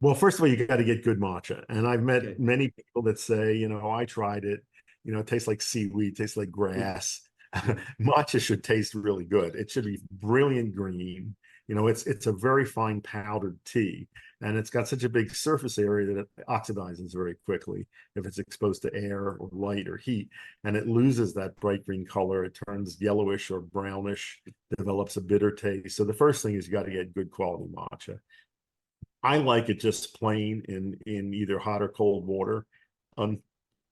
Well, first of all, you got to get good matcha. And I've met Okay. many people that say, I tried it, it tastes like seaweed, tastes like grass. Mhm. Matcha should taste really good. It should be brilliant green. It's a very fine powdered tea, and it's got such a big surface area that it oxidizes very quickly if it's exposed to air or light or heat, and it loses that bright green color. It turns yellowish or brownish, develops a bitter taste. So the first thing is you got to get good quality matcha. I like it just plain in either hot or cold water, un,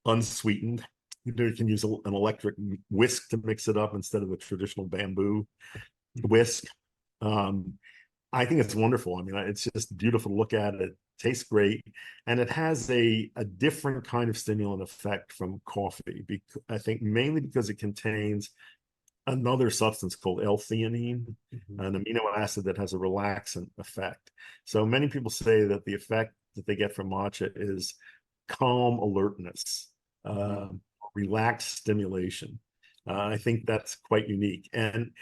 unsweetened. You can use an electric whisk to mix it up instead of the traditional bamboo Mhm. whisk. Um, I think it's wonderful. I mean, it's just beautiful to look at. It tastes great, and it has a different kind of stimulant effect from coffee. I think mainly because it contains another substance called L-theanine, Mhm. an amino acid that has a relaxant effect. So many people say that the effect that they get from matcha is calm alertness, Mhm. uh, relaxed stimulation. I think that's quite unique. And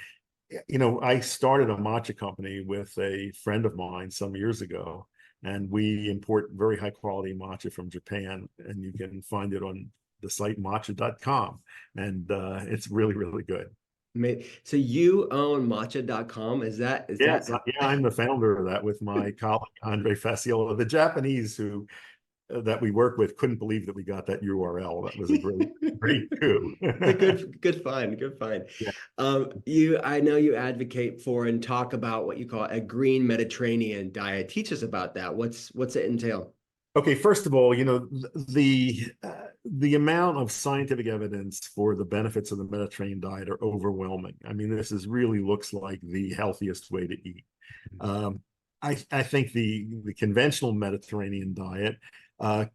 I started a matcha company with a friend of mine some years ago, and we import very high quality matcha from Japan, and you can find it on the site matcha.com. And it's really, really good. So you own matcha.com. Is Yes, that yeah, I'm the founder of that with my colleague Andre Faciola. The Japanese who that we work with couldn't believe that we got that URL. That was a great, great coup. a good find, good find. Yeah. I know you advocate for and talk about what you call a green Mediterranean diet. Teach us about that. What's it entail? Okay, first of all, the amount of scientific evidence for the benefits of the Mediterranean diet are overwhelming. I mean, this is really looks like the healthiest way to eat. Um, I think the conventional Mediterranean diet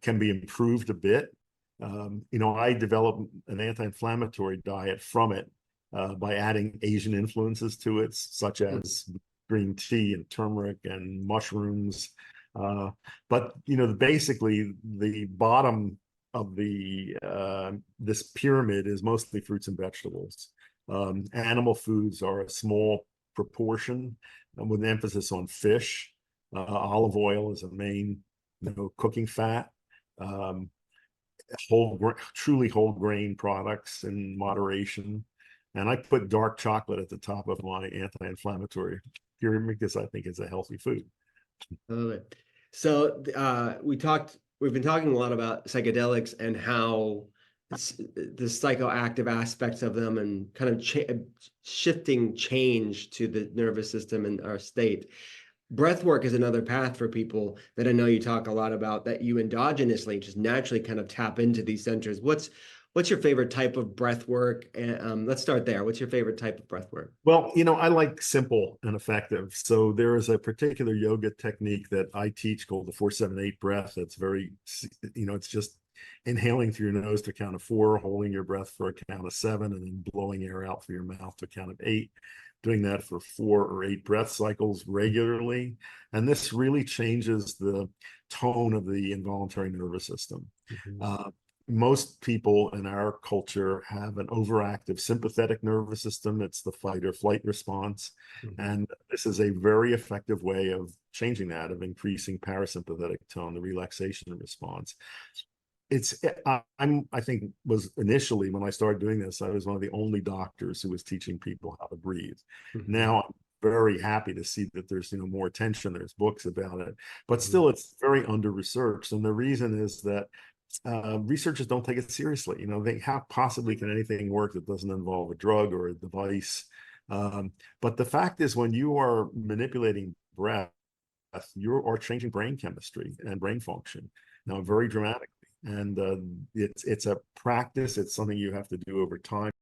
can be improved a bit. I developed an anti-inflammatory diet from it by adding Asian influences to it, such as green tea and turmeric and mushrooms. Uh, but basically the bottom of the this pyramid is mostly fruits and vegetables. Animal foods are a small proportion, with an emphasis on fish. Olive oil is a main, cooking fat. Um, truly whole grain products in moderation. And I put dark chocolate at the top of my anti-inflammatory pyramid because I think it's a healthy food. I love it. So we've been talking a lot about psychedelics and how the psychoactive aspects of them and kind of shifting change to the nervous system and our state. Breathwork is another path for people that I know you talk a lot about, that you endogenously just naturally kind of tap into these centers. What's your favorite type of breath work? And let's start there. What's your favorite type of breath work? Well, I like simple and effective. So there is a particular yoga technique that I teach called the 4-7-8 breath. That's very, it's just inhaling through your nose to count of 4, holding your breath for a count of 7, and then blowing air out through your mouth to count of 8. Doing that for 4 or 8 breath cycles regularly. And this really changes the tone of the involuntary nervous system. Mhm. Uh, Most people in our culture have an overactive sympathetic nervous system. It's the fight or flight response. Mhm. And this is a very effective way of changing that, of increasing parasympathetic tone, the relaxation response. I think was initially when I started doing this, I was one of the only doctors who was teaching people how to breathe. Mhm. Now I'm very happy to see that there's more attention, there's books about it, but Mhm. still it's very under researched. And the reason is that researchers don't take it seriously. How possibly can anything work that doesn't involve a drug or a device? But the fact is, when you are manipulating breath, you are changing brain chemistry and brain function, very dramatically. And it's a practice. It's something you have to do over time.